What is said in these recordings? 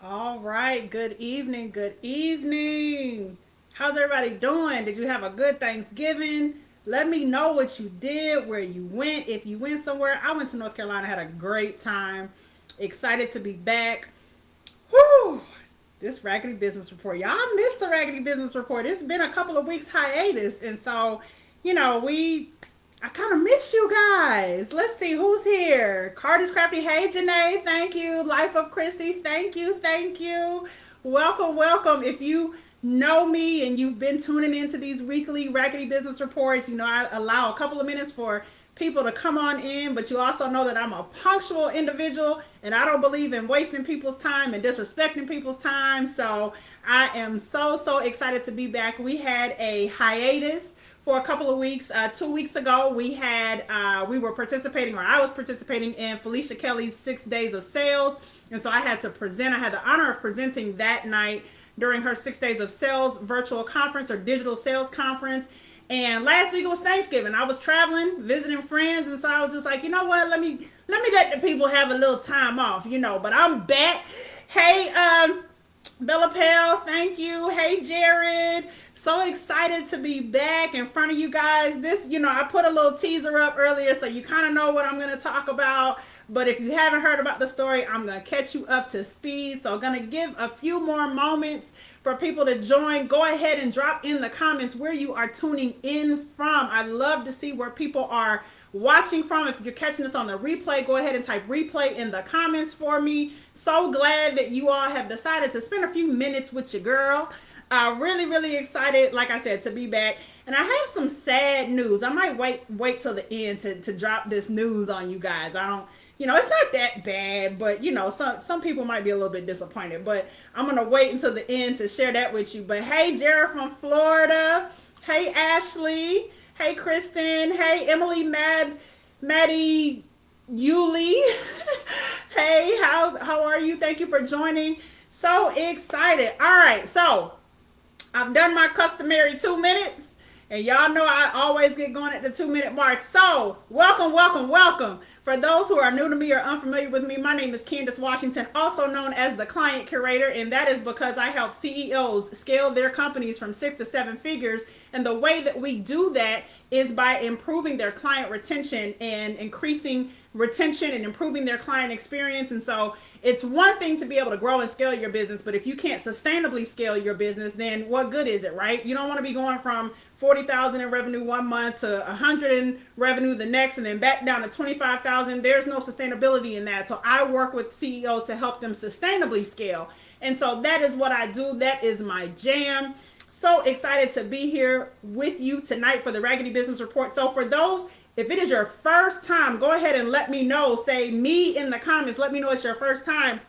All right, good evening, good evening. How's everybody doing? Did you have a good Thanksgiving? Let me know what you did, where you went. If you went somewhere, I went to North Carolina, had a great time. Excited to be back. Whew! This Raggedy Business Report. Y'all missed the Raggedy Business Report. It's been a couple of weeks hiatus, and so, I kind of miss you guys. Let's see who's here. Cardi's Crafty. Hey, Janae. Thank you. Life of Christy. Thank you. Thank you. Welcome, welcome. If you know me and you've been tuning into these weekly Raggedy Business Reports, I allow a couple of minutes for people to come on in, but you also know that I'm a punctual individual and I don't believe in wasting people's time and disrespecting people's time. So I am so excited to be back. We had a hiatus for a couple of weeks. 2 weeks ago, we were participating, or I was participating in Felicia Kelly's 6 Days of Sales, and so I had to present. I had the honor of presenting that night during her 6 Days of Sales virtual conference or digital sales conference. And last week it was Thanksgiving. I was traveling, visiting friends, and so I was just like, you know what? Let the people have a little time off, But I'm back. Hey, Bella Pell, thank you. Hey, Jared. So excited to be back in front of you guys. I put a little teaser up earlier so you kind of know what I'm going to talk about. But if you haven't heard about the story, I'm going to catch you up to speed. So I'm going to give a few more moments for people to join. Go ahead and drop in the comments where you are tuning in from. I'd love to see where people are watching from. If you're catching this on the replay, go ahead and type replay in the comments for me. So glad that you all have decided to spend a few minutes with your girl. Really excited, like I said, to be back. And I have some sad news. I might wait till the end to drop this news on you guys. I don't, it's not that bad, but some people might be a little bit disappointed. But I'm gonna wait until the end to share that with you. But hey, Jared from Florida. Hey, Ashley. Hey, Kristen. Hey, Emily, Maddie, Yuli. Hey, how are you? Thank you for joining. So excited. All right, so I've done my customary 2 minutes, and y'all know I always get going at the 2 minute mark. So welcome. For those who are new to me or unfamiliar with me, my name is Candace Washington, also known as the Client Curator, and that is because I help CEOs scale their companies from 6 to 7 figures. And the way that we do that is by improving their client retention and increasing retention and improving their client experience. And so it's one thing to be able to grow and scale your business, but if you can't sustainably scale your business, then what good is it, right? You don't want to be going from 40,000 in revenue one month to 100 in revenue the next, and then back down to 25,000. There's no sustainability in that. So I work with CEOs to help them sustainably scale. And so that is what I do. That is my jam. So excited to be here with you tonight for the Raggedy Business Report. So for those, if it is your first time, go ahead and let me know. Say me in the comments. Let me know it's your first time.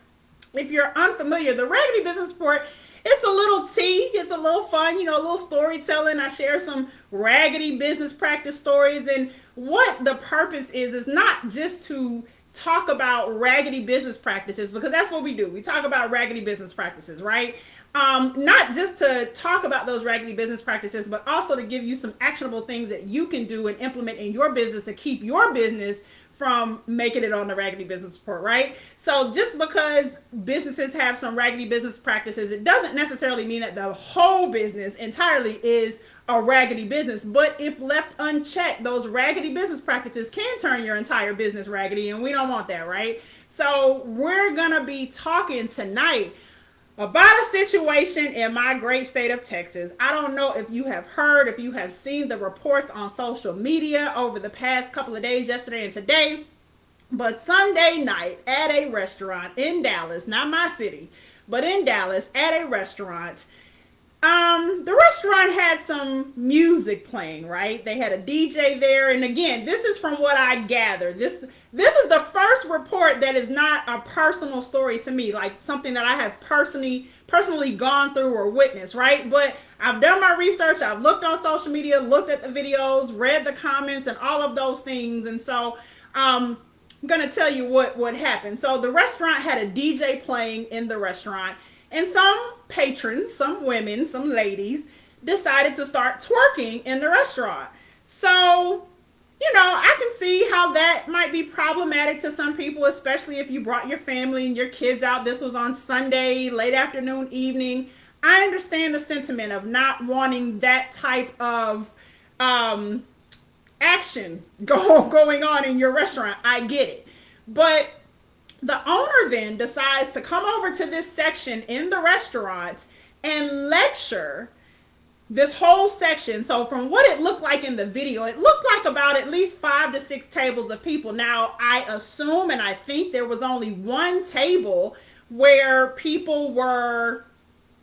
If you're unfamiliar, the Raggedy Business Report, it's a little tea. It's a little fun, a little storytelling. I share some raggedy business practice stories. And what the purpose is not just to talk about raggedy business practices, because that's what we do. We talk about raggedy business practices, right? Not just to talk about those raggedy business practices, but also to give you some actionable things that you can do and implement in your business to keep your business from making it on the Raggedy Business Report, right? So just because businesses have some raggedy business practices, it doesn't necessarily mean that the whole business entirely is a raggedy business. But if left unchecked, those raggedy business practices can turn your entire business raggedy, and we don't want that, right? So we're gonna be talking tonight about a situation in my great state of Texas. I don't know if you have heard, if you have seen the reports on social media over the past couple of days, yesterday and today, but Sunday night at a restaurant in Dallas, not my city, but in Dallas at a restaurant, the restaurant had some music playing, right? They had a DJ there. And again, this is from what I gathered. This is the first report that is not a personal story to me, like something that I have personally gone through or witnessed, right? But I've done my research. I've looked on social media, looked at the videos, read the comments and all of those things. And so I'm going to tell you what happened. So the restaurant had a DJ playing in the restaurant. And some patrons, some women, some ladies decided to start twerking in the restaurant. So I can see how that might be problematic to some people, especially if you brought your family and your kids out. This was on Sunday, late afternoon, evening. I understand the sentiment of not wanting that type of action going on in your restaurant. I get it. But the owner then decides to come over to this section in the restaurant and lecture this whole section. So from what it looked like in the video, it looked like about at least 5 to 6 tables of people. Now, I assume and I think there was only one table where people were,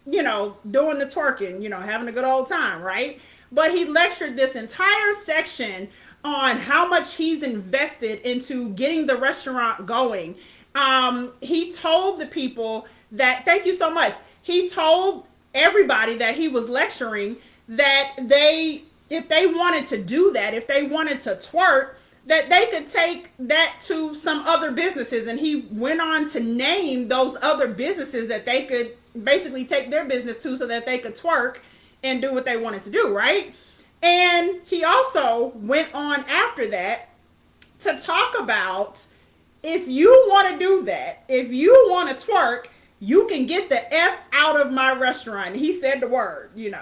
doing the twerking, having a good old time, right? But he lectured this entire section on how much he's invested into getting the restaurant going. He told the people that, thank you so much. He told everybody that he was lecturing that if they wanted to do that, if they wanted to twerk, that they could take that to some other businesses. And he went on to name those other businesses that they could basically take their business to so that they could twerk and do what they wanted to do, right? And he also went on after that to talk about, if you want to do that, if you want to twerk, you can get the F out of my restaurant. He said the word, And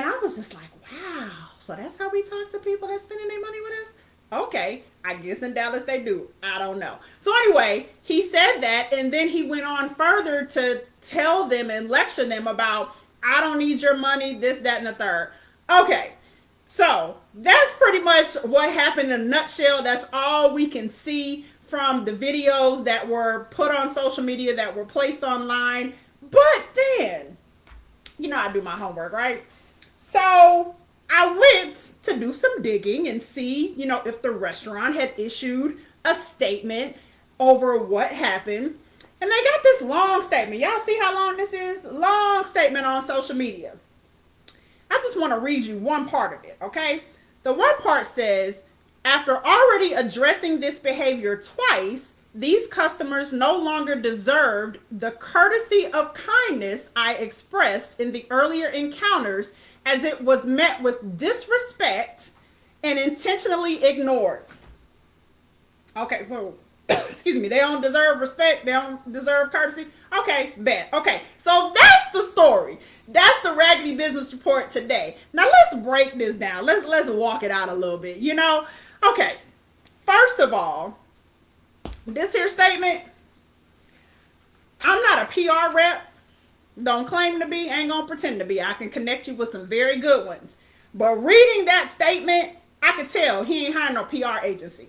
I was just like, wow. So that's how we talk to people that's spending their money with us? Okay, I guess in Dallas they do. I don't know. So anyway, he said that, and then he went on further to tell them and lecture them about, I don't need your money, this, that, and the third. Okay, so that's pretty much what happened in a nutshell. That's all we can see from the videos that were put on social media, that were placed online. But then, I do my homework, right? So I went to do some digging and see, if the restaurant had issued a statement over what happened. And they got this long statement. Y'all see how long this is? Long statement on social media. I just want to read you one part of it, okay? The one part says, after already addressing this behavior twice, these customers no longer deserved the courtesy of kindness I expressed in the earlier encounters, as it was met with disrespect and intentionally ignored. Okay, so, excuse me, they don't deserve respect, they don't deserve courtesy. Okay, bet. Okay, so that's the story. That's the Raggedy Business Report today. Now let's break this down. Let's walk it out a little bit, Okay, first of all, this here statement, I'm not a PR rep. Don't claim to be, ain't gonna pretend to be. I can connect you with some very good ones. But reading that statement, I could tell he ain't hiring no PR agency.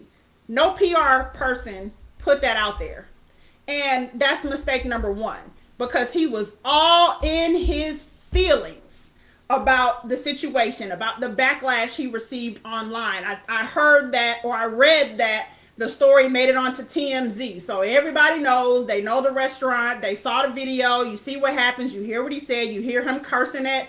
No PR person put that out there. And that's mistake number one, because he was all in his feelings about the situation, about the backlash he received online. I heard that, or I read that the story made it onto TMZ. So everybody knows, they know the restaurant, they saw the video, you see what happens, you hear what he said, you hear him cursing at,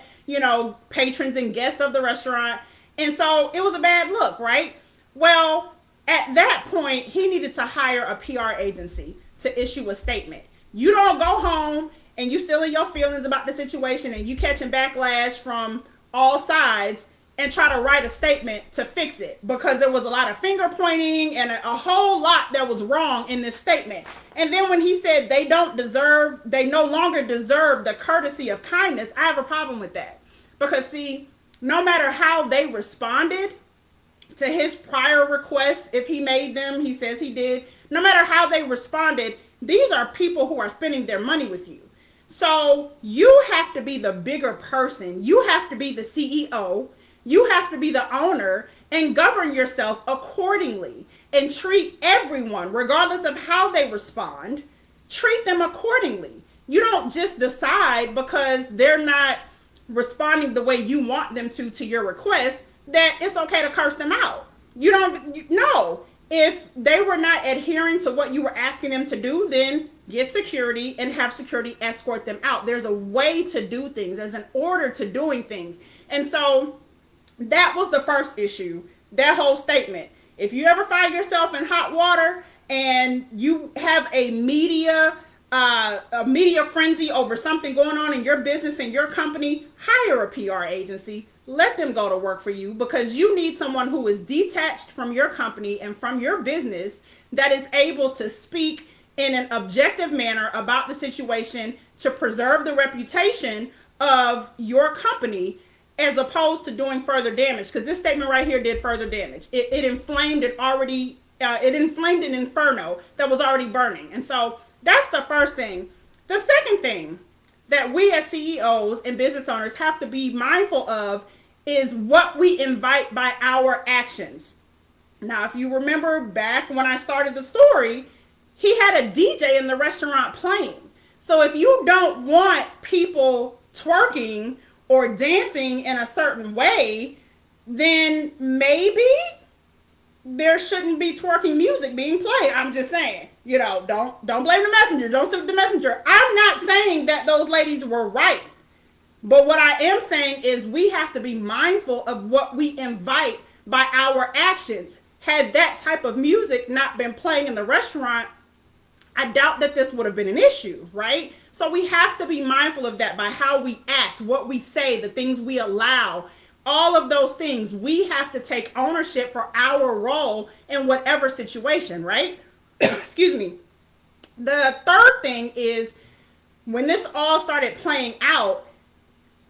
patrons and guests of the restaurant. And so it was a bad look, right? Well, at that point, he needed to hire a PR agency to issue a statement. You don't go home and you still in your feelings about the situation and you catching backlash from all sides and try to write a statement to fix it, because there was a lot of finger pointing and a whole lot that was wrong in this statement. And then when he said they no longer deserve the courtesy of kindness, I have a problem with that. Because see, no matter how they responded to his prior requests, if he made them, he says he did, no matter how they responded, these are people who are spending their money with you. So you have to be the bigger person. You have to be the CEO. You have to be the owner and govern yourself accordingly and treat everyone, regardless of how they respond, treat them accordingly. You don't just decide because they're not responding the way you want them to your request that it's okay to curse them out. No. If they were not adhering to what you were asking them to do, then get security and have security escort them out. There's a way to do things. There's an order to doing things. And so that was the first issue, that whole statement. If you ever find yourself in hot water and you have a media frenzy over something going on in your business and your company, hire a PR agency. let them go to work for you, because you need someone who is detached from your company and from your business, that is able to speak in an objective manner about the situation to preserve the reputation of your company, as opposed to doing further damage. Because this statement right here did further damage. It inflamed it inflamed an inferno that was already burning. And so that's the first thing. The second thing that we as CEOs and business owners have to be mindful of is what we invite by our actions. Now, if you remember back when I started the story, he had a DJ in the restaurant playing. So if you don't want people twerking or dancing in a certain way, then maybe there shouldn't be twerking music being played. I'm just saying, don't blame the messenger. Don't sue the messenger. I'm not saying that those ladies were right. But what I am saying is we have to be mindful of what we invite by our actions. Had that type of music not been playing in the restaurant, I doubt that this would have been an issue, right? So we have to be mindful of that by how we act, what we say, the things we allow, all of those things. We have to take ownership for our role in whatever situation, right? Excuse me. The third thing is, when this all started playing out,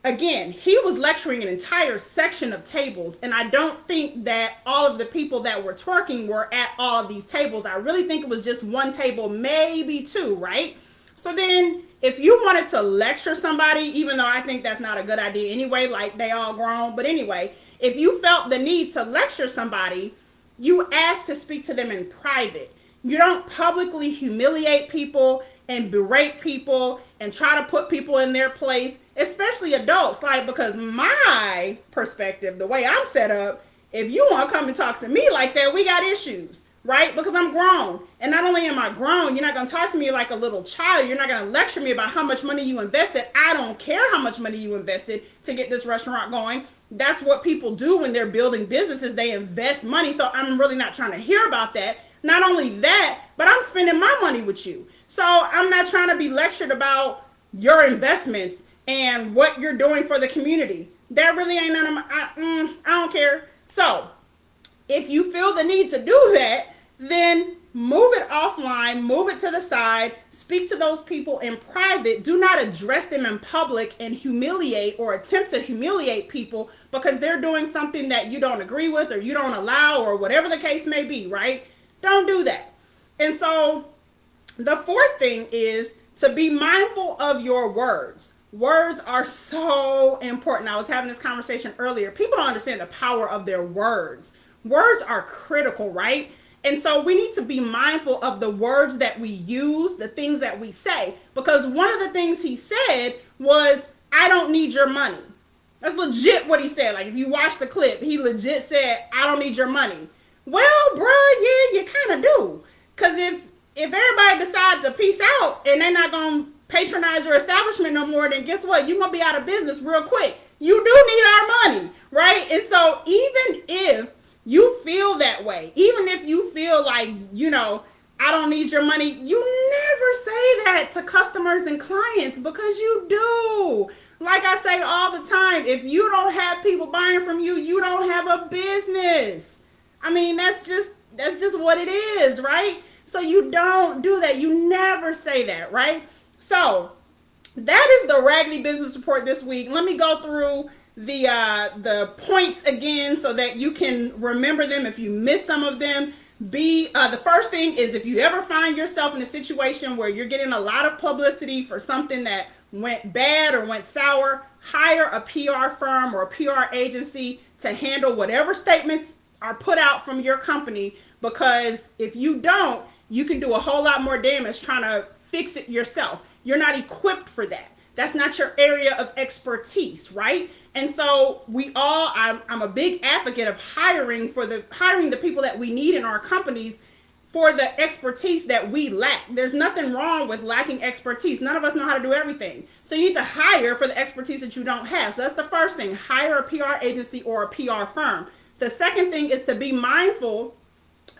again, he was lecturing an entire section of tables, and I don't think that all of the people that were twerking were at all of these tables. I really think it was just one table, maybe two, right? So then, if you wanted to lecture somebody, even though I think that's not a good idea anyway, like they all grown, but anyway, if you felt the need to lecture somebody, you asked to speak to them in private. You don't publicly humiliate people and berate people and try to put people in their place, especially adults. Like, because my perspective, the way I'm set up, if you want to come and talk to me like that, we got issues, right? Because I'm grown. And not only am I grown, you're not going to talk to me like a little child. You're not going to lecture me about how much money you invested. I don't care how much money you invested to get this restaurant going. That's what people do when they're building businesses. They invest money. So I'm really not trying to hear about that. Not only that, but I'm spending my money with you. So I'm not trying to be lectured about your investments and what you're doing for the community. That really ain't none of my, I don't care. So if you feel the need to do that, then move it offline, move it to the side, speak to those people in private. Do not address them in public and humiliate or attempt to humiliate people because they're doing something that you don't agree with or you don't allow or whatever the case may be, right? Don't do that. And so the fourth thing is to be mindful of your words. Words are so important. I was having this conversation earlier. People don't understand the power of their words. Words are critical, right? And so we need to be mindful of the words that we use, the things that we say. Because one of the things he said was, I don't need your money. That's legit what he said. Like, if you watch the clip, he legit said, I don't need your money. Well, bruh, yeah, you kind of do. Because if everybody decides to peace out and they're not going to patronize your establishment no more, then guess what? You're going to be out of business real quick. You do need our money, right? And so even if you feel that way, even if you feel like, I don't need your money, you never say that to customers and clients because you do. Like I say all the time, if you don't have people buying from you, you don't have a business. I mean, that's just what it is, right? So you don't do that. You never say that, right? So that is the Raggedy Business Report this week. Let me go through the points again so that you can remember them if you miss some of them. The first thing is, if you ever find yourself in a situation where you're getting a lot of publicity for something that went bad or went sour, hire a PR firm or a PR agency to handle whatever statements are put out from your company, because if you don't, you can do a whole lot more damage trying to fix it yourself. You're not equipped for that. That's not your area of expertise, right? And so I'm a big advocate of hiring the people that we need in our companies for the expertise that we lack. There's nothing wrong with lacking expertise. None of us know how to do everything. So you need to hire for the expertise that you don't have. So that's the first thing. Hire a PR agency or a PR firm. The second thing is to be mindful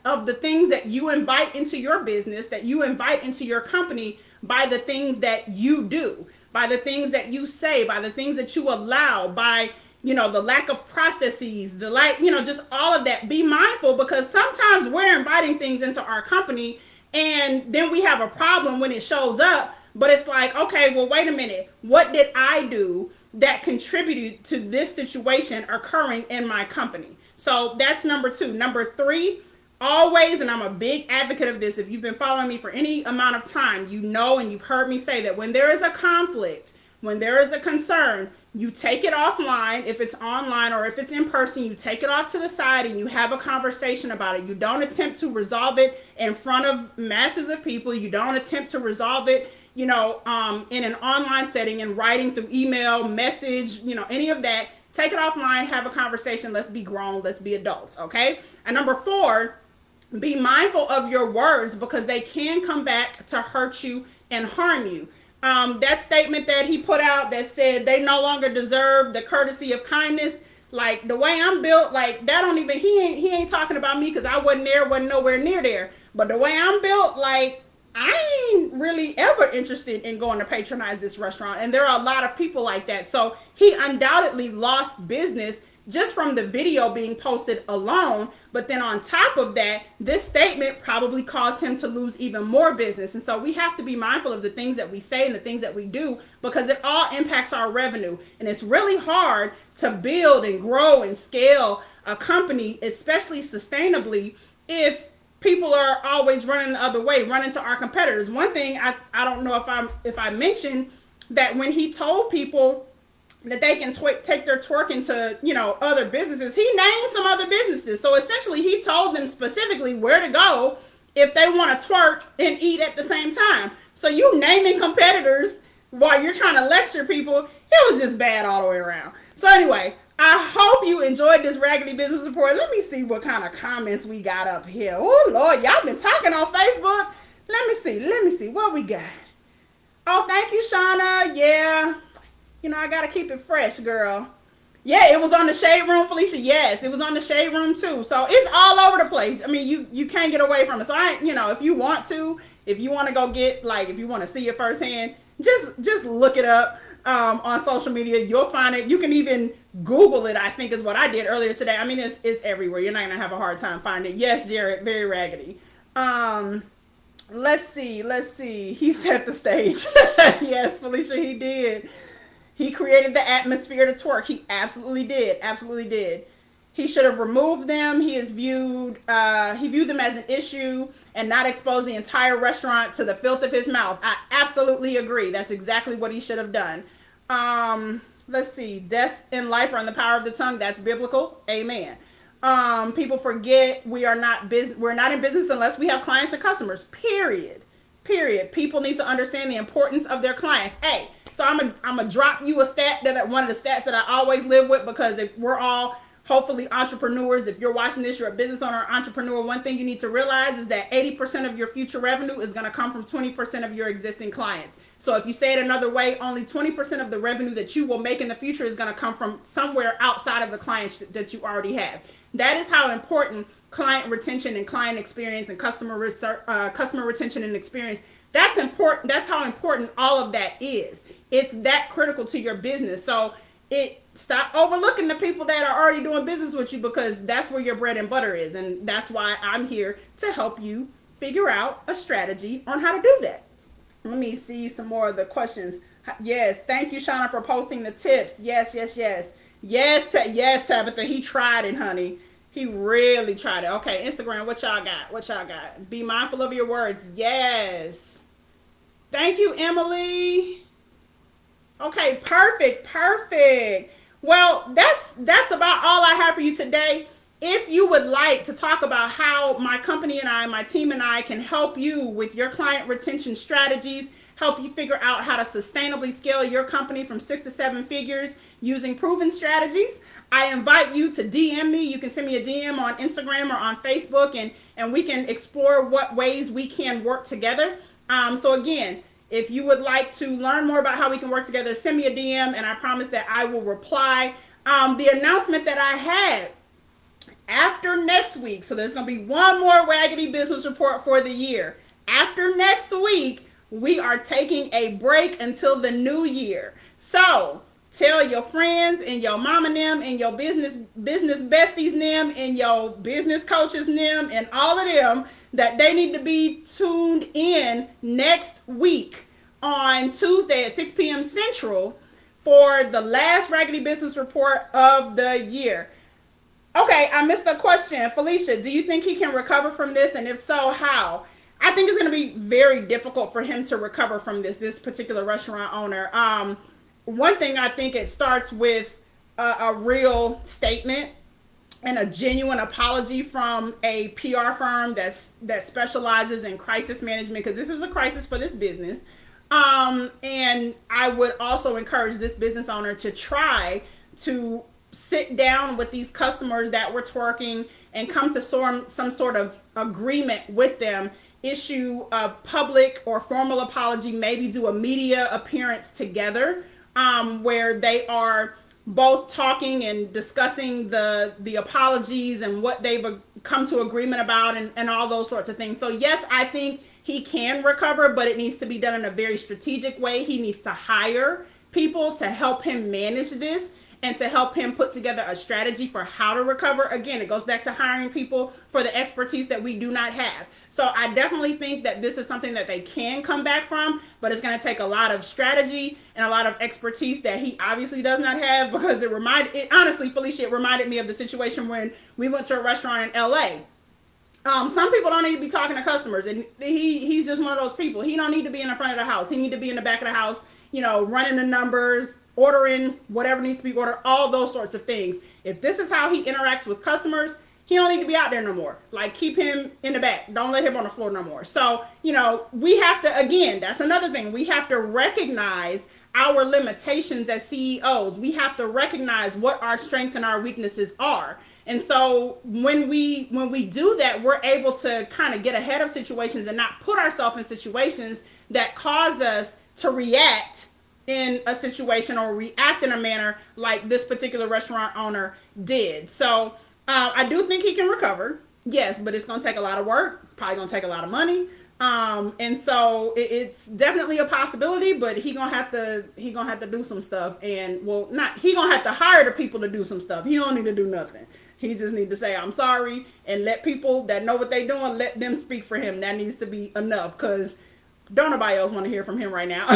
of the things that you invite into your business, that you invite into your company by the things that you do, by the things that you say, by the things that you allow, by, the lack of processes, just all of that. Be mindful, because sometimes we're inviting things into our company and then we have a problem when it shows up. But it's like, okay, well, wait a minute. What did I do that contributed to this situation occurring in my company? So that's number 2. Number 3, always, and I'm a big advocate of this. If you've been following me for any amount of time, you know, and you've heard me say that when there is a conflict, when there is a concern, you take it offline. If it's online or if it's in person, you take it off to the side and you have a conversation about it. You don't attempt to resolve it in front of masses of people. You don't attempt to resolve it, in an online setting, and writing through email, message, any of that. Take it offline, have a conversation. Let's be grown. Let's be adults. Okay. And number 4, be mindful of your words, because they can come back to hurt you and harm you. That statement that he put out that said they no longer deserve the courtesy of kindness, like the way I'm built, like that don't even, he ain't talking about me, because I wasn't nowhere near there. But the way I'm built, like, I ain't really ever interested in going to patronize this restaurant. And there are a lot of people like that. So he undoubtedly lost business just from the video being posted alone. But then on top of that, this statement probably caused him to lose even more business. And so we have to be mindful of the things that we say and the things that we do, because it all impacts our revenue. And it's really hard to build and grow and scale a company, especially sustainably, if people are always running the other way, running to our competitors. One thing I don't know if I mentioned that when he told people that they can take their twerking to, other businesses, he named some other businesses. So essentially he told them specifically where to go if they want to twerk and eat at the same time. So you naming competitors while you're trying to lecture people, it was just bad all the way around. So anyway, I hope you enjoyed this Raggedy Business Report. Let me see what kind of comments we got up here. Oh, Lord, y'all been talking on Facebook. Let me see what we got. Oh, thank you, Shauna. Yeah. I got to keep it fresh, girl. Yeah, it was on the Shade Room, Felicia. Yes, it was on the Shade Room, too. So it's all over the place. I mean, you can't get away from it. So, if you want to go get, if you want to see it firsthand, just look it up on social media. You'll find it. You can even Google it, I think is what I did earlier today. I mean, it's everywhere. You're not going to have a hard time finding it. Yes, Jared, very raggedy. Let's see. He set the stage. Yes, Felicia, he did. He created the atmosphere to twerk. He absolutely did. He should have removed them. He viewed them as an issue and not exposed the entire restaurant to the filth of his mouth. I absolutely agree. That's exactly what he should have done. Let's see. Death and life are in the power of the tongue. That's biblical. Amen. People forget we're not in business unless we have clients and customers. Period. People need to understand the importance of their clients. Hey, so I'm gonna drop you a stat one of the stats that I always live with, because we're all hopefully entrepreneurs. If you're watching this, you're a business owner or entrepreneur. One thing you need to realize is that 80% of your future revenue is going to come from 20% of your existing clients. So if you say it another way, only 20% of the revenue that you will make in the future is going to come from somewhere outside of the clients that you already have. That is how important client retention and client experience and customer retention and experience. That's important. That's how important all of that is. It's that critical to your business. So stop overlooking the people that are already doing business with you, because that's where your bread and butter is. And that's why I'm here to help you figure out a strategy on how to do that. Let me see some more of the questions. Yes. Thank you, Shauna, for posting the tips. Yes. Yes, Tabitha. He tried it, honey. He really tried it. Okay. Instagram. What y'all got? Be mindful of your words. Yes. Thank you, Emily. Okay, perfect. Well, that's about all I have for you today. If you would like to talk about how my company and my team and I can help you with your client retention strategies, help you figure out how to sustainably scale your company from 6 to 7 figures using proven strategies, I invite you to DM me. You can send me a DM on Instagram or on Facebook, and we can explore what ways we can work together. So again, if you would like to learn more about how we can work together, send me a DM, and I promise that I will reply. The announcement that I had after next week, so there's going to be one more Raggedy Business Report for the year. After next week, we are taking a break until the new year. So Tell your friends and your mom and them and your business besties them and your business coaches them and all of them that they need to be tuned in next week on Tuesday at 6 p.m. Central for the last Raggedy Business Report of the year. Okay, I missed a question. Felicia, do you think he can recover from this? And if so, how? I think it's going to be very difficult for him to recover from this particular restaurant owner. One thing, I think it starts with a real statement and a genuine apology from a PR firm that specializes in crisis management, because this is a crisis for this business. And I would also encourage this business owner to try to sit down with these customers that were twerking and come to some sort of agreement with them, issue a public or formal apology, maybe do a media appearance together, where they are both talking and discussing the apologies and what they've come to agreement about and all those sorts of things. So yes, I think he can recover, but it needs to be done in a very strategic way. He needs to hire people to help him manage this and to help him put together a strategy for how to recover. Again, it goes back to hiring people for the expertise that we do not have. So I definitely think that this is something that they can come back from, but it's going to take a lot of strategy and a lot of expertise that he obviously does not have, because honestly, Felicia, it reminded me of the situation when we went to a restaurant in LA. Some people don't need to be talking to customers, and he's just one of those people. He don't need to be in the front of the house. He need to be in the back of the house, running the numbers, ordering whatever needs to be ordered, all those sorts of things. If this is how he interacts with customers, he don't need to be out there no more. Like, keep him in the back. Don't let him on the floor no more. So, we have to, again, that's another thing. We have to recognize our limitations as CEOs. We have to recognize what our strengths and our weaknesses are. And so when we do that, we're able to kind of get ahead of situations and not put ourselves in situations that cause us to react in a situation or react in a manner like this particular restaurant owner did. So I do think he can recover, yes, but it's going to take a lot of work, probably going to take a lot of money. And so it's definitely a possibility, but he gonna have to do some stuff, and he gonna have to hire the people to do some stuff. He don't need to do nothing. He just need to say, I'm sorry, and let people that know what they doing, let them speak for him. That needs to be enough, because don't nobody else want to hear from him right now.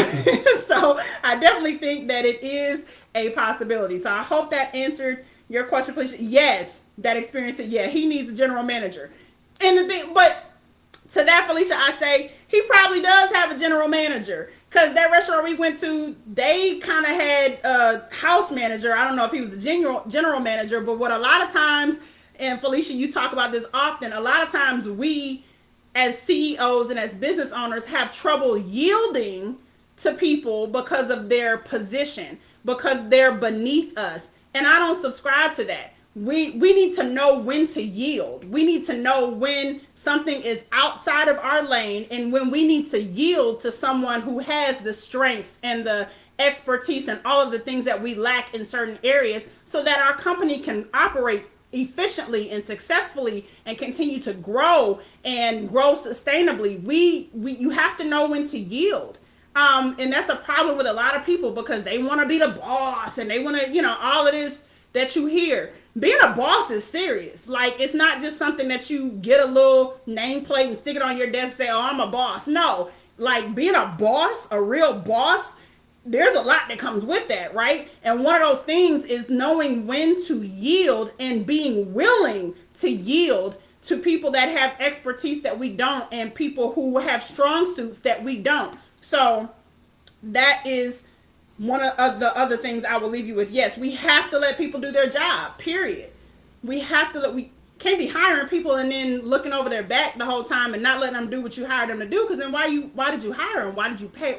So I definitely think that it is a possibility. So I hope that answered your question, Felicia. Yes, that experience, yeah, he needs a general manager. And the thing, but to that, Felicia, I say he probably does have a general manager, because that restaurant we went to, they kind of had a house manager. I don't know if he was a general manager, but what a lot of times, and Felicia, you talk about this often, a lot of times we as CEOs and as business owners have trouble yielding to people because of their position, because they're beneath us. And I don't subscribe to that. We need to know when to yield. We need to know when something is outside of our lane and when we need to yield to someone who has the strengths and the expertise and all of the things that we lack in certain areas, so that our company can operate efficiently and successfully and continue to grow and grow sustainably. You have to know when to yield. And that's a problem with a lot of people, because they want to be the boss and they want to, all of this that you hear. Being a boss is serious. Like, it's not just something that you get a little nameplate and stick it on your desk and say, oh, I'm a boss. No, like, being a boss, a real boss, there's a lot that comes with that, right? And one of those things is knowing when to yield and being willing to yield to people that have expertise that we don't, and people who have strong suits that we don't. So that is one of the other things I will leave you with. Yes, we have to let people do their job, period. We can't be hiring people and then looking over their back the whole time and not letting them do what you hired them to do, because then why did you hire them? Why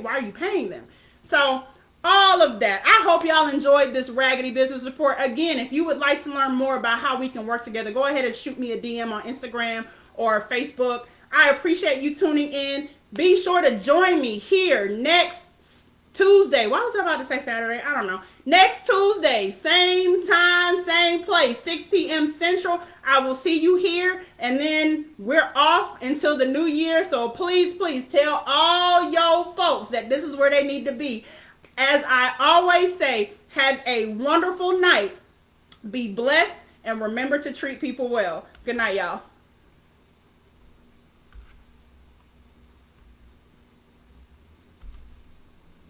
are you paying them? So all of that. I hope y'all enjoyed this Raggedy Business Report. Again, if you would like to learn more about how we can work together, go ahead and shoot me a DM on Instagram or Facebook. I appreciate you tuning in. Be sure to join me here next Tuesday. Why was I about to say Saturday? I don't know. Next Tuesday, same time, same place, 6 p.m. Central. I will see you here, and then we're off until the new year. So please, please tell all your folks that this is where they need to be. As I always say, have a wonderful night. Be blessed and remember to treat people well. Good night, y'all.